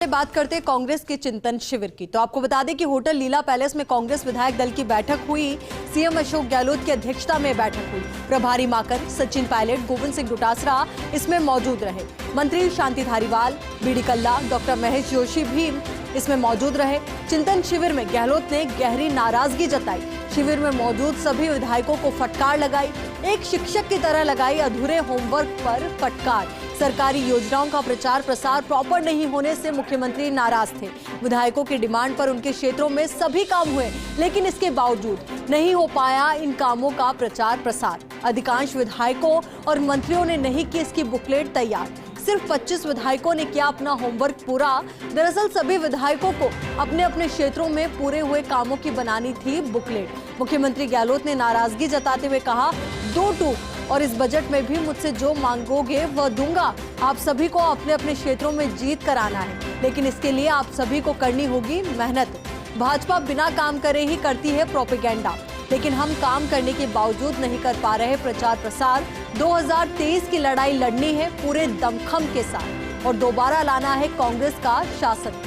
पहले बात करते हैं कांग्रेस के चिंतन शिविर की। तो आपको बता दें कि होटल लीला पैलेस में कांग्रेस विधायक दल की बैठक हुई। सीएम अशोक गहलोत की अध्यक्षता में बैठक हुई। प्रभारी माकर, सचिन पायलट, गोविंद सिंह डोटासरा इसमें मौजूद रहे। मंत्री शांति धारीवाल, बीडी कल्ला, डॉक्टर महेश जोशी भी इसमें मौजूद रहे। चिंतन शिविर में गहलोत ने गहरी नाराजगी जताई। शिविर में मौजूद सभी विधायकों को फटकार लगाई। एक शिक्षक की तरह लगाई अधूरे होमवर्क पर फटकार। सरकारी योजनाओं का प्रचार प्रसार प्रॉपर नहीं होने से मुख्यमंत्री नाराज थे। विधायकों की डिमांड पर उनके क्षेत्रों में सभी काम हुए, लेकिन इसके बावजूद नहीं हो पाया इन कामों का प्रचार प्रसार। अधिकांश विधायकों और मंत्रियों ने नहीं की इसकी बुकलेट तैयार। सिर्फ 25 विधायकों ने किया अपना होमवर्क पूरा। दरअसल सभी विधायकों को अपने अपने क्षेत्रों में पूरे हुए कामों की बनानी थी बुकलेट। मुख्यमंत्री गहलोत ने नाराजगी जताते हुए कहा, 2-2 और इस बजट में भी मुझसे जो मांगोगे वह दूंगा। आप सभी को अपने अपने क्षेत्रों में जीत कर आना है, लेकिन इसके लिए आप सभी को करनी होगी मेहनत। भाजपा बिना काम करे ही करती है प्रोपेगेंडा, लेकिन हम काम करने के बावजूद नहीं कर पा रहे प्रचार प्रसार। 2023 की लड़ाई लड़नी है पूरे दमखम के साथ और दोबारा लाना है कांग्रेस का शासन।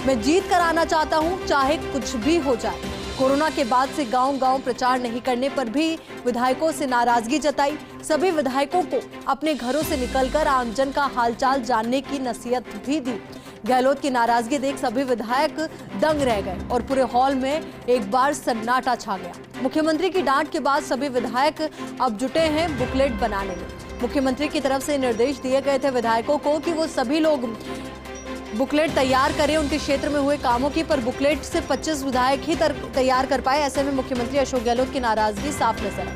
मैं जीत कर आना चाहता हूं, चाहे कुछ भी हो जाए। कोरोना के बाद से गांव-गांव प्रचार नहीं करने पर भी विधायकों से नाराजगी जताई। सभी विधायकों को अपने घरों से निकलकर आमजन का हालचाल जानने की नसीहत भी दी। गहलोत की नाराजगी देख सभी विधायक दंग रह गए और पूरे हॉल में एक बार सन्नाटा छा गया। मुख्यमंत्री की डांट के बाद सभी विधायक अब जुटे हैं बुकलेट बनाने में। मुख्यमंत्री की तरफ से निर्देश दिए गए थे विधायकों को कि वो सभी लोग बुकलेट तैयार करें उनके क्षेत्र में हुए कामों की, पर बुकलेट से 25 विधायक ही तैयार कर पाए। ऐसे में मुख्यमंत्री अशोक गहलोत की नाराजगी साफ नजर आई।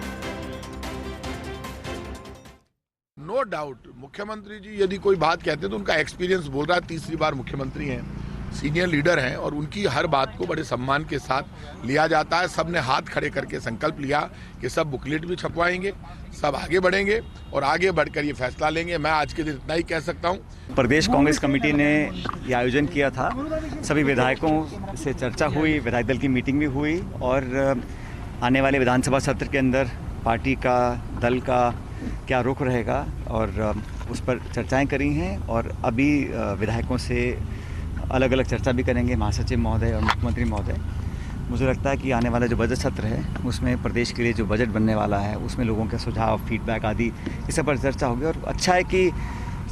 नो डाउट मुख्यमंत्री जी यदि कोई बात कहते हैं तो उनका एक्सपीरियंस बोल रहा है। तीसरी बार मुख्यमंत्री हैं, सीनियर लीडर हैं और उनकी हर बात को बड़े सम्मान के साथ लिया जाता है। सबने हाथ खड़े करके संकल्प लिया कि सब बुकलेट भी छपवाएंगे, सब आगे बढ़ेंगे और आगे बढ़कर ये फैसला लेंगे। मैं आज के दिन इतना ही कह सकता हूँ। प्रदेश कांग्रेस कमेटी ने ये आयोजन किया था, सभी विधायकों से चर्चा हुई, विधायक दल की मीटिंग भी हुई और आने वाले विधानसभा सत्र के अंदर पार्टी का, दल का क्या रुख रहेगा और उस पर चर्चाएं करी हैं और अभी विधायकों से अलग अलग चर्चा भी करेंगे महासचिव महोदय और मुख्यमंत्री महोदय। मुझे लगता है कि आने वाला जो बजट सत्र है उसमें प्रदेश के लिए जो बजट बनने वाला है उसमें लोगों के सुझाव, फीडबैक आदि इस सब पर चर्चा होगी। और अच्छा है कि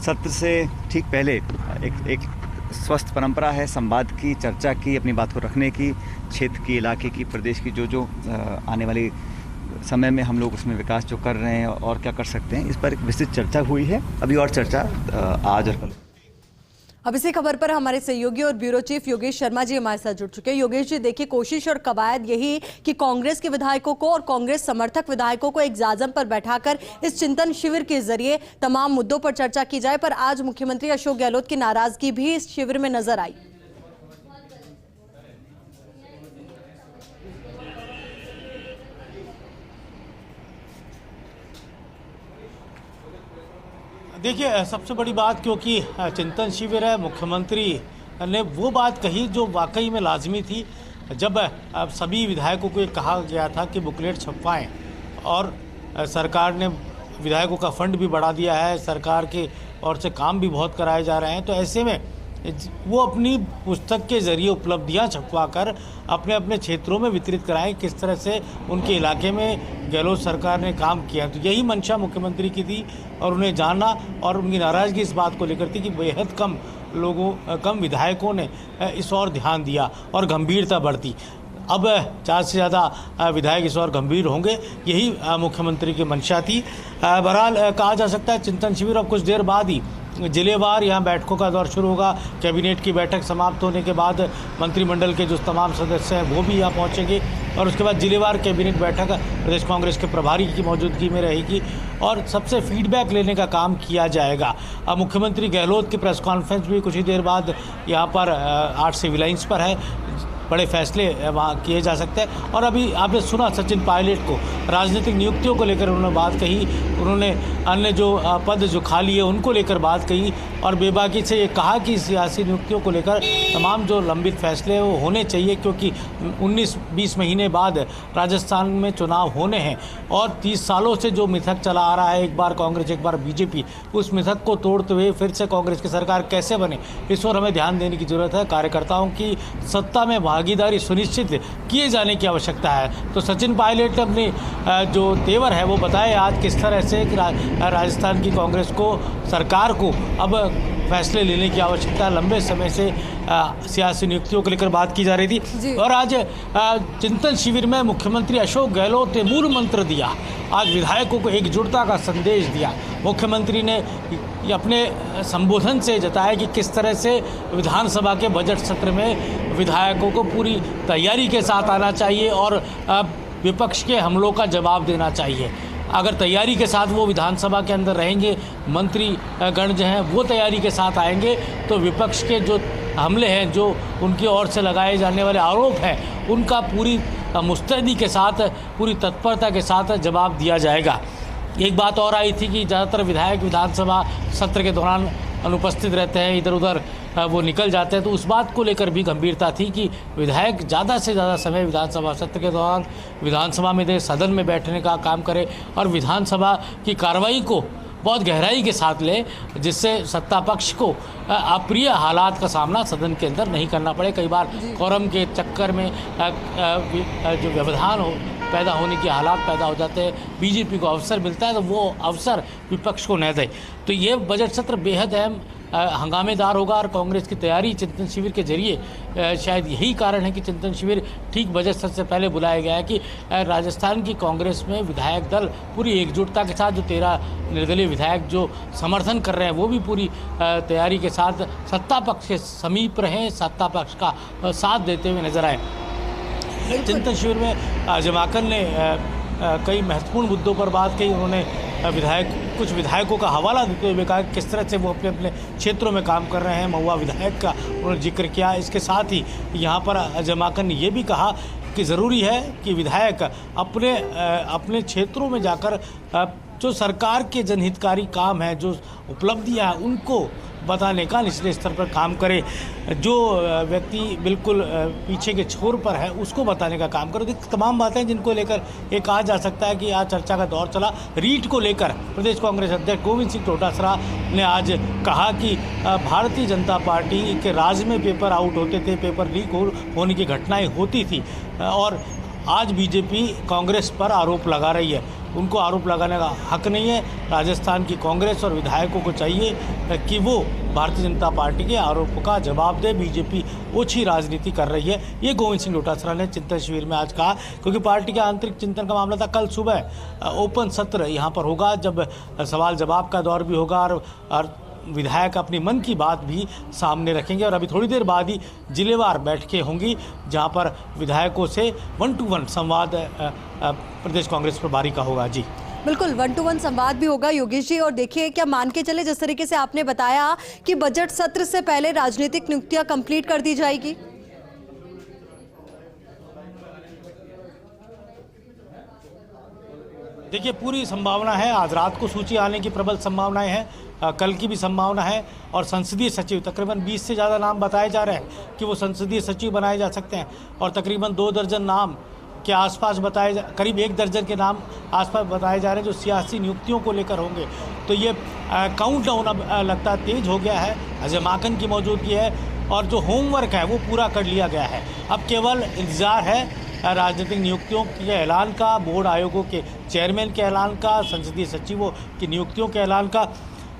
सत्र से ठीक पहले एक स्वस्थ परंपरा है संवाद की, चर्चा की, अपनी बात को रखने की, क्षेत्र की, इलाके की, प्रदेश की जो आने वाली समय में हम लोग उसमें विकास जो कर रहे हैं और क्या कर सकते हैं, इस पर एक विस्तृत चर्चा हुई है। अभी और चर्चा आज और कल। अब इसी खबर पर हमारे सहयोगी और ब्यूरो चीफ योगेश शर्मा जी हमारे साथ जुड़ चुके हैं। योगेश जी, देखिए कोशिश और कवायद यही कि कांग्रेस के विधायकों को और कांग्रेस समर्थक विधायकों को एक जाजम पर बैठाकर इस चिंतन शिविर के जरिए तमाम मुद्दों पर चर्चा की जाए, पर आज मुख्यमंत्री अशोक गहलोत की नाराजगी भी इस शिविर में नजर आई। देखिए, सबसे बड़ी बात क्योंकि चिंतन शिविर है, मुख्यमंत्री ने वो बात कही जो वाकई में लाजमी थी। जब सभी विधायकों को ये कहा गया था कि बुकलेट छपवाएं और सरकार ने विधायकों का फंड भी बढ़ा दिया है, सरकार के ओर से काम भी बहुत कराए जा रहे हैं, तो ऐसे में वो अपनी पुस्तक के ज़रिए उपलब्धियां छपवा कर अपने अपने क्षेत्रों में वितरित कराएं, किस तरह से उनके इलाके में गहलोत सरकार ने काम किया। तो यही मंशा मुख्यमंत्री की थी और उन्हें जाना और उनकी नाराज़गी इस बात को लेकर थी कि बेहद कम विधायकों ने इस ओर ध्यान दिया और गंभीरता बढ़ती। अब 4 से ज़्यादा विधायक इस और गंभीर होंगे, यही मुख्यमंत्री की मंशा थी। बहरहाल कहा जा सकता है चिंतन शिविर अब कुछ देर बाद ही जिलेवार यहाँ बैठकों का दौर शुरू होगा। कैबिनेट की बैठक समाप्त होने के बाद मंत्रिमंडल के जो तमाम सदस्य हैं वो भी यहाँ पहुँचेंगे और उसके बाद जिलेवार कैबिनेट बैठक प्रदेश कांग्रेस के प्रभारी की मौजूदगी में रहेगी और सबसे फीडबैक लेने का काम किया जाएगा। अब मुख्यमंत्री गहलोत की प्रेस कॉन्फ्रेंस भी कुछ ही देर बाद यहाँ पर 8 सिविल लाइन्स पर है। बड़े फैसले वहाँ किए जा सकते हैं। और अभी आपने सुना सचिन पायलट को राजनीतिक नियुक्तियों को लेकर उन्होंने बात कही, उन्होंने अन्य जो पद जो खाली है उनको लेकर बात कही। और बेबाकी से ये कहा कि सियासी नियुक्तियों को लेकर तमाम जो लंबित फैसले वो होने चाहिए, क्योंकि 19-20 महीने बाद राजस्थान में चुनाव होने हैं और 30 सालों से जो मिथक चला आ रहा है, एक बार कांग्रेस एक बार बीजेपी, उस मिथक को तोड़ते हुए फिर से कांग्रेस की सरकार कैसे बने, इस पर हमें ध्यान देने की जरूरत है। कार्यकर्ताओं की सत्ता में भागीदारी सुनिश्चित किए जाने की आवश्यकता है। तो सचिन पायलट अपने जो तेवर है वो बताए आज किस तरह से राजस्थान की कांग्रेस को, सरकार को अब फैसले लेने की आवश्यकता है। लंबे समय से सियासी नियुक्तियों को लेकर बात की जा रही थी और आज चिंतन शिविर में मुख्यमंत्री अशोक गहलोत ने मूल मंत्र दिया। आज विधायकों को एकजुटता का संदेश दिया। मुख्यमंत्री ने अपने संबोधन से जताया कि किस तरह से विधानसभा के बजट सत्र में विधायकों को पूरी तैयारी के साथ आना चाहिए और विपक्ष के हमलों का जवाब देना चाहिए। अगर तैयारी के साथ वो विधानसभा के अंदर रहेंगे, मंत्री गण जो हैं वो तैयारी के साथ आएंगे, तो विपक्ष के जो हमले हैं, जो उनकी ओर से लगाए जाने वाले आरोप हैं, उनका पूरी मुस्तैदी के साथ, पूरी तत्परता के साथ जवाब दिया जाएगा। एक बात और आई थी कि ज़्यादातर विधायक विधानसभा सत्र के दौरान अनुपस्थित रहते हैं, इधर उधर वो निकल जाते हैं, तो उस बात को लेकर भी गंभीरता थी कि विधायक ज़्यादा से ज़्यादा समय विधानसभा सत्र के दौरान विधानसभा में दे, सदन में बैठने का काम करे और विधानसभा की कार्रवाई को बहुत गहराई के साथ ले, जिससे सत्ता पक्ष को अप्रिय हालात का सामना सदन के अंदर नहीं करना पड़े। कई बार कोरम के चक्कर में जो व्यवधान पैदा होने के हालात पैदा हो जाते हैं, बीजेपी को अवसर मिलता है तो वो अवसर विपक्ष को न दे। तो ये बजट सत्र बेहद अहम हंगामेदार होगा और कांग्रेस की तैयारी चिंतन शिविर के जरिए, शायद यही कारण है कि चिंतन शिविर ठीक बजट सत्र से पहले बुलाया गया है कि राजस्थान की कांग्रेस में विधायक दल पूरी एकजुटता के साथ, जो 13 निर्दलीय विधायक जो समर्थन कर रहे हैं वो भी पूरी तैयारी के साथ सत्ता पक्ष के समीप रहें, सत्ता पक्ष का साथ देते हुए नजर आए। चिंतन शिविर में जमाकन ने कई महत्वपूर्ण मुद्दों पर बात की। उन्होंने कुछ विधायकों का हवाला देते हुए कहा किस तरह से वो अपने अपने क्षेत्रों में काम कर रहे हैं। महुआ विधायक का उन्होंने जिक्र किया। इसके साथ ही यहाँ पर जमाकन ने ये भी कहा कि ज़रूरी है कि विधायक अपने क्षेत्रों में जाकर जो सरकार के जनहितकारी काम है, जो उपलब्धियाँ हैं, उनको बताने का निचले स्तर पर काम करे। जो व्यक्ति बिल्कुल पीछे के छोर पर है उसको बताने का काम करे। तमाम बातें जिनको लेकर ये कहा जा सकता है कि आज चर्चा का दौर चला। रीट को लेकर प्रदेश कांग्रेस अध्यक्ष गोविंद सिंह डोटासरा ने आज कहा कि भारतीय जनता पार्टी के राज में पेपर आउट होते थे, पेपर लीक होने की घटनाएं होती थी और आज बीजेपी कांग्रेस पर आरोप लगा रही है। उनको आरोप लगाने का हक नहीं है। राजस्थान की कांग्रेस और विधायकों को चाहिए कि वो भारतीय जनता पार्टी के आरोपों का जवाब दे। बीजेपी ओछी राजनीति कर रही है, ये गोविंद सिंह डोटासरा ने चिंतन शिविर में आज कहा, क्योंकि पार्टी के आंतरिक चिंतन का मामला था। कल सुबह ओपन सत्र यहाँ पर होगा, जब सवाल जवाब का दौर भी होगा और विधायक अपनी मन की बात भी सामने रखेंगे। और अभी थोड़ी देर बाद ही जिलेवार बैठकें होंगी, जहां पर विधायकों से 1-to-1 संवाद प्रदेश कांग्रेस प्रभारी का होगा। जी बिल्कुल, 1-to-1 संवाद भी होगा योगेश जी। और देखिए, क्या मान के चले जिस तरीके से आपने बताया कि बजट सत्र से पहले राजनीतिक नियुक्तियां कंप्लीट कर दी जाएगी? देखिए, पूरी संभावना है। आज रात को सूची आने की प्रबल संभावनाएं हैं, कल की भी संभावना है। और संसदीय सचिव, तकरीबन 20 से ज़्यादा नाम बताए जा रहे हैं कि वो संसदीय सचिव बनाए जा सकते हैं और तकरीबन 2 दर्जन नाम के आसपास करीब 1 दर्जन के नाम आसपास बताए जा रहे हैं जो सियासी नियुक्तियों को लेकर होंगे। तो ये काउंटडाउन अब लगता है तेज हो गया है। जमाकन की मौजूदगी है और जो होमवर्क है वो पूरा कर लिया गया है। अब केवल इंतज़ार है राजनीतिक नियुक्तियों के ऐलान का, बोर्ड आयोगों के चेयरमैन के ऐलान का, संसदीय सचिवों की नियुक्तियों के ऐलान का।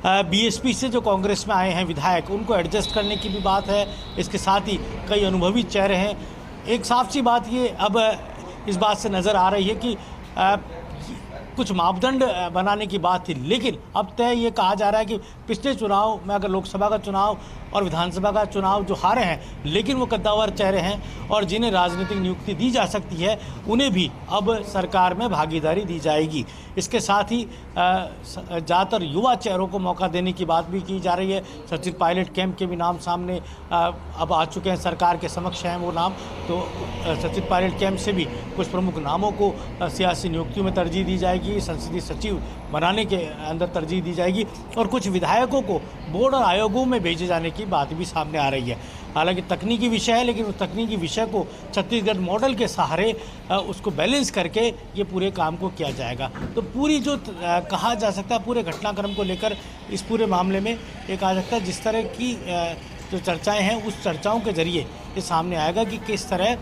बीएसपी से जो कांग्रेस में आए हैं विधायक, उनको एडजस्ट करने की भी बात है। इसके साथ ही कई अनुभवी चेहरे हैं। एक साफ सी बात ये अब इस बात से नज़र आ रही है कि कुछ मापदंड बनाने की बात थी, लेकिन अब तय ये कहा जा रहा है कि पिछले चुनाव में अगर लोकसभा का चुनाव और विधानसभा का चुनाव जो हारे हैं, लेकिन वो कद्दावर चेहरे हैं और जिन्हें राजनीतिक नियुक्ति दी जा सकती है, उन्हें भी अब सरकार में भागीदारी दी जाएगी। इसके साथ ही ज़्यादातर युवा चेहरों को मौका देने की बात भी की जा रही है। सचिन पायलट कैंप के भी नाम सामने अब आ चुके हैं, सरकार के समक्ष हैं वो नाम। तो सचिन पायलट कैंप से भी कुछ प्रमुख नामों को सियासी नियुक्तियों में तरजीह दी जाएगी। जाएगी, संसदीय सचिव बनाने के अंदर तरजीह दी जाएगी और कुछ विधायकों को बोर्ड और आयोगों में भेजे जाने की बात भी सामने आ रही है। हालांकि तकनीकी विषय है, लेकिन उस तकनीकी विषय को छत्तीसगढ़ मॉडल के सहारे उसको बैलेंस करके ये पूरे काम को किया जाएगा। तो पूरी जो कहा जा सकता है पूरे घटनाक्रम को लेकर इस पूरे मामले में ये कहा सकता है जिस तरह की जो चर्चाएं हैं उस चर्चाओं के जरिए ये सामने आएगा कि किस तरह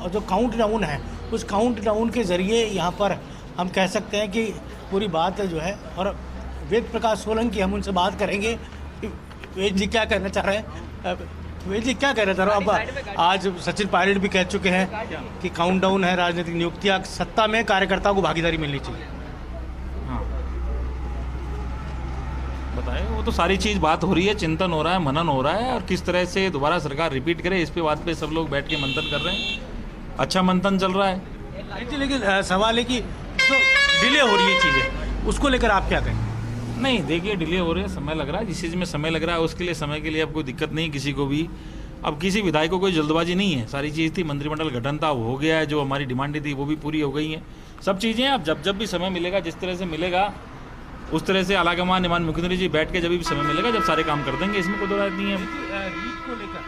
जो काउंट डाउन है उस काउंट डाउन के ज़रिए यहाँ पर हम कह सकते हैं कि पूरी बात जो है। और वेद प्रकाश सोलंकी हम उनसे बात करेंगे। वेद जी क्या कहना चाह रहे हैं? वेद जी क्या कहना चाह रहे हो? अब आज सचिन पायलट भी कह चुके हैं कि काउंट डाउन है, राजनीतिक नियुक्तियाँ, सत्ता में कार्यकर्ताओं को भागीदारी मिलनी चाहिए। हाँ बताए, वो तो सारी चीज़ बात हो रही है, चिंतन हो रहा है, मनन हो रहा है और किस तरह से दोबारा सरकार रिपीट करे इस पे बात पे सब लोग बैठ के मंथन कर रहे हैं। अच्छा मंथन चल रहा है। लेकिन सवाल है कि तो डिले हो रही है चीज़ें, उसको लेकर आप क्या कहें? नहीं देखिए, डिले हो रहे हैं, समय लग रहा है। जिस चीज़ में समय लग रहा है उसके लिए समय के लिए अब कोई दिक्कत नहीं किसी को भी। अब किसी विधायक को कोई जल्दबाजी नहीं है। सारी चीज़ थी, मंत्रिमंडल गठन था, वो हो गया है। जो हमारी डिमांडें थी वो भी पूरी हो गई हैं। सब चीज़ें अब जब भी समय मिलेगा, जिस तरह से मिलेगा उस तरह से आलाकमान निमान मुख्यमंत्री जी बैठ के जब भी समय मिलेगा जब सारे काम कर देंगे, इसमें कोई दो राय नहीं है। रीट को लेकर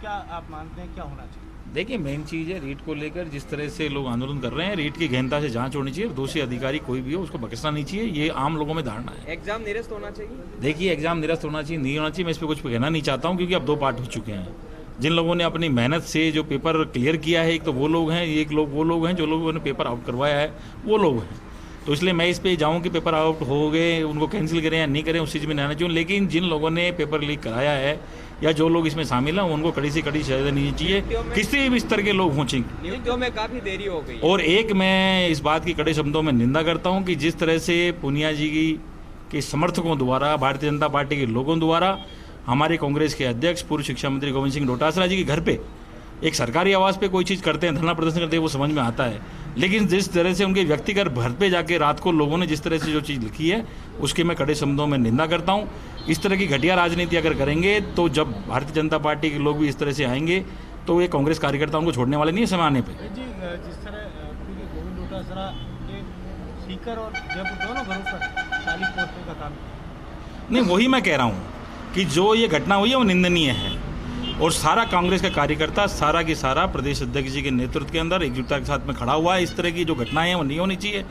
क्या आप मानते हैं क्या होना चाहिए? देखिए मेन चीज़ है रीट को लेकर जिस तरह से लोग आंदोलन कर रहे हैं, रीट की गहनता से जांच होनी चाहिए। दोषी अधिकारी कोई भी हो उसको बख्शना नहीं चाहिए, ये आम लोगों में धारणा है। एग्जाम निरस्त होना चाहिए। देखिए एग्जाम निरस्त होना चाहिए नहीं होना चाहिए, मैं इस पर कुछ कहना नहीं चाहता हूँ क्योंकि अब दो पार्ट हो चुके हैं। जिन लोगों ने अपनी मेहनत से जो पेपर क्लियर किया है, एक तो वो लोग हैं, एक लोग वो लोग हैं जो लोगों ने पेपर आउट करवाया है वो लोग हैं। तो इसलिए मैं इस पे जाऊँ कि पेपर आउट हो गए उनको कैंसिल करें या नहीं करें उस चीज़ में नहीं आना चाहिए। लेकिन जिन लोगों ने पेपर लीक कराया है या जो लोग इसमें शामिल हैं उनको कड़ी से कड़ी सजा देनी चाहिए, किसी भी स्तर के लोग हों। नियुक्तियों में काफ़ी देरी हो गई। और एक मैं इस बात की कड़े शब्दों में निंदा करता हूं कि जिस तरह से पूनिया जी के समर्थकों द्वारा, भारतीय जनता पार्टी के लोगों द्वारा हमारे कांग्रेस के अध्यक्ष पूर्व शिक्षा मंत्री गोविंद सिंह डोटासरा जी के घर पे एक सरकारी आवास पे कोई चीज़ करते हैं, धरना प्रदर्शन करते हैं, वो समझ में आता है। लेकिन जिस तरह से उनके व्यक्तिगत घर पे जाके रात को लोगों ने जिस तरह से जो चीज़ लिखी है उसकी मैं कड़े शब्दों में निंदा करता हूँ। इस तरह की घटिया राजनीति अगर करेंगे तो जब भारतीय जनता पार्टी के लोग भी इस तरह से आएंगे तो ये कांग्रेस कार्यकर्ता उनको छोड़ने वाले नहीं है समय आने पर। जी जिस तरह गोविंद डोटासरा के सीकर और जयपुर दोनों घरों पर शाली पोस्टों का काम, नहीं वही मैं कह रहा हूँ कि जो ये घटना हुई है वो निंदनीय है और सारा कांग्रेस का कार्यकर्ता सारा की सारा प्रदेश अध्यक्ष जी के नेतृत्व के अंदर एकजुटता के साथ में खड़ा हुआ है। इस तरह की जो घटनाएं हैं वो नहीं होनी चाहिए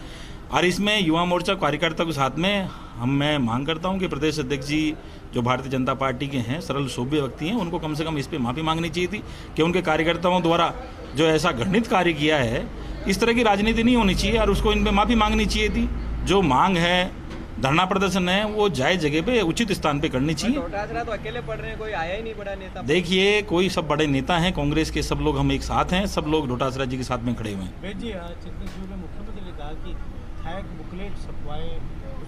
और इसमें युवा मोर्चा कार्यकर्ता के साथ में मैं मांग करता हूं कि प्रदेश अध्यक्ष जी जो भारतीय जनता पार्टी के हैं, सरल सभ्य व्यक्ति हैं, उनको कम से कम इस पर माफ़ी मांगनी चाहिए थी कि उनके कार्यकर्ताओं द्वारा जो ऐसा घृणित कार्य किया है, इस तरह की राजनीति नहीं होनी चाहिए और उसको इन पर माफ़ी मांगनी चाहिए थी। जो मांग है, धरना प्रदर्शन है, वो जायज जगह पे उचित स्थान पे करनी चाहिए। डोटासरा तो अकेले पढ़ रहे हैं, कोई आया ही नहीं बड़ा नेता। देखिए कोई सब बड़े नेता हैं, कांग्रेस के सब लोग हम एक साथ हैं, सब लोग डोटासरा जी के साथ में खड़े हुए हैं। वेद जी चिंतन में मुख्यमंत्री ने कहा कि हैक बुकलेट छपवाए,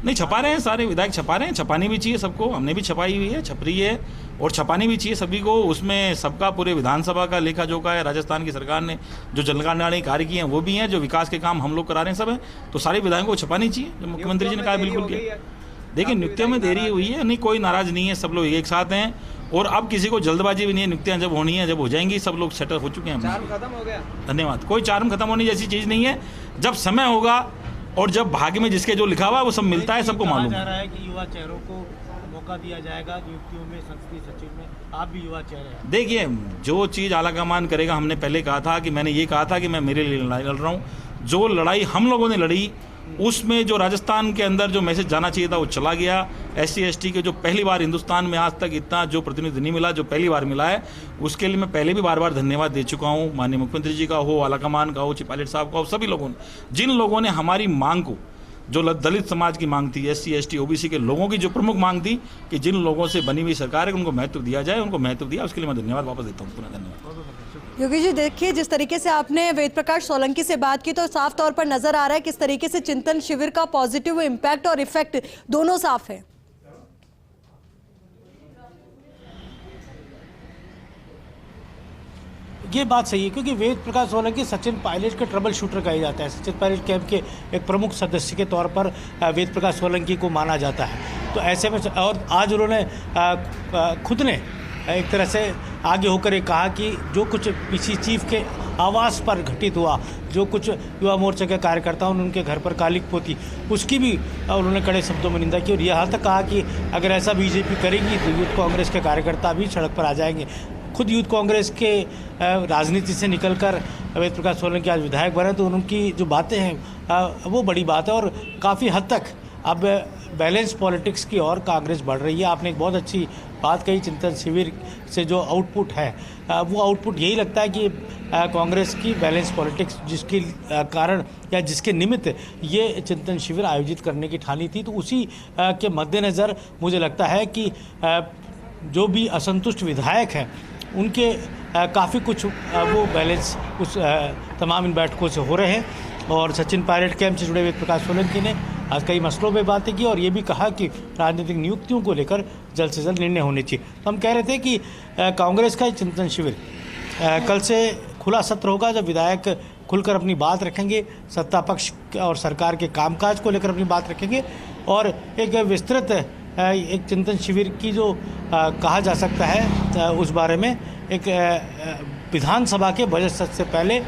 नहीं छपा रहे हैं, सारे विधायक छपा रहे हैं, छपानी भी चाहिए सबको, हमने भी छपाई हुई है, छप रही है और छपानी भी चाहिए सभी को। उसमें सबका पूरे विधानसभा का लेखा जोखा है। राजस्थान की सरकार ने जो जनकल्याणकारी कार्य किए हैं वो भी हैं, जो विकास के काम हम लोग करा रहे हैं सब है, तो सारे विधायकों को छपानी चाहिए जो मुख्यमंत्री जी ने कहा बिल्कुल किया। देखिए नियुक्तियों में देरी हुई है, नहीं कोई नाराज नहीं है, सब लोग एक साथ हैं और अब किसी को जल्दबाजी भी नहीं है। नियुक्तियां जब होनी है, जब हो जाएंगी, सब लोग सेटल हो चुके हैं। चार्म खत्म हो गया। धन्यवाद। कोई चार्म खत्म होने जैसी चीज़ नहीं है। जब समय होगा और जब भाग्य में जिसके जो लिखा हुआ है वो सब मिलता है, सबको मालूम जा रहा है कि युवा चेहरों को मौका दिया जाएगा नियुक्तियों में, संसदीय सचिव में। आप भी युवा चेहरे हैं। देखिए जो चीज़ आलाकमान करेगा, हमने पहले कहा था कि मैंने ये कहा था कि मैं मेरे लिए लड़ाई लड़ रहा हूँ। जो लड़ाई हम लोगों ने लड़ी उसमें जो राजस्थान के अंदर जो मैसेज जाना चाहिए था वो चला गया। SC ST के जो पहली बार हिंदुस्तान में आज तक इतना जो प्रतिनिधि नहीं मिला, जो पहली बार मिला है, उसके लिए मैं पहले भी बार बार धन्यवाद दे चुका हूँ। माननीय मुख्यमंत्री जी का हो, आलाकमान का हो, पायलट साहब का हो, सभी लोगों ने, जिन लोगों ने हमारी मांग को, जो दलित समाज की मांग थी, SC ST OBC के लोगों की जो प्रमुख मांग थी कि जिन लोगों से बनी हुई सरकार है उनको महत्व दिया जाए, उनको महत्व दिया, उसके लिए मैं धन्यवाद वापस देता हूँ। पुनः धन्यवाद। योगी जी देखिए, जिस तरीके से आपने वेद प्रकाश सोलंकी से बात की तो साफ तौर पर नजर आ रहा है किस तरीके से चिंतन शिविर का पॉजिटिव इम्पैक्ट और इफेक्ट दोनों साफ है। ये बात सही है क्योंकि वेद प्रकाश सोलंकी सचिन पायलट के ट्रबल शूटर कहा जाता है। सचिन पायलट कैंप के एक प्रमुख सदस्य के तौर पर वेद प्रकाश सोलंकी को माना जाता है। तो ऐसे में और आज उन्होंने खुद ने एक तरह से आगे होकर ये कहा कि जो कुछ PC चीफ के आवास पर घटित हुआ, जो कुछ युवा मोर्चा के कार्यकर्ताओं ने उनके घर पर कालिक पोती, उसकी भी उन्होंने कड़े शब्दों में निंदा की और यहाँ तक कहा कि अगर ऐसा बीजेपी करेगी तो यूथ कांग्रेस के कार्यकर्ता भी सड़क पर आ जाएंगे। खुद यूथ कांग्रेस के राजनीति से निकलकर वेद प्रकाश सोलंकी आज विधायक बने, तो उनकी जो बातें हैं वो बड़ी बात है और काफ़ी हद तक अब बैलेंस पॉलिटिक्स की ओर कांग्रेस बढ़ रही है। आपने एक बहुत अच्छी बात कही, चिंतन शिविर से जो आउटपुट है वो आउटपुट यही लगता है कि कांग्रेस की बैलेंस पॉलिटिक्स जिसके कारण या जिसके निमित्त ये चिंतन शिविर आयोजित करने की ठानी थी, तो उसी के मद्देनज़र मुझे लगता है कि जो भी असंतुष्ट विधायक हैं उनके काफ़ी कुछ वो बैलेंस उस तमाम इन बैठकों से हो रहे हैं। और सचिन पायलट कैंप से जुड़े वेद प्रकाश सोलंकी ने आज कई मसलों पे बातें की और ये भी कहा कि राजनीतिक नियुक्तियों को लेकर जल्द से जल्द निर्णय होने चाहिए। तो हम कह रहे थे कि कांग्रेस का चिंतन शिविर कल से खुला सत्र होगा, जब विधायक खुलकर अपनी बात रखेंगे, सत्ता पक्ष और सरकार के कामकाज को लेकर अपनी बात रखेंगे और एक विस्तृत एक चिंतन शिविर की जो कहा जा सकता है उस बारे में एक विधानसभा के बजट सत्र से पहले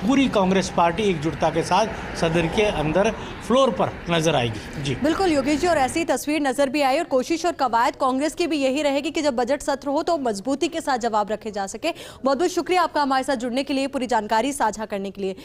पूरी कांग्रेस पार्टी एकजुटता के साथ सदन के अंदर फ्लोर पर नजर आएगी। जी बिल्कुल योगेश जी, और ऐसी तस्वीर नजर भी आई और कोशिश और कवायद कांग्रेस की भी यही रहेगी कि जब बजट सत्र हो तो मजबूती के साथ जवाब रखे जा सके। बहुत बहुत शुक्रिया आपका हमारे साथ जुड़ने के लिए, पूरी जानकारी साझा करने के लिए।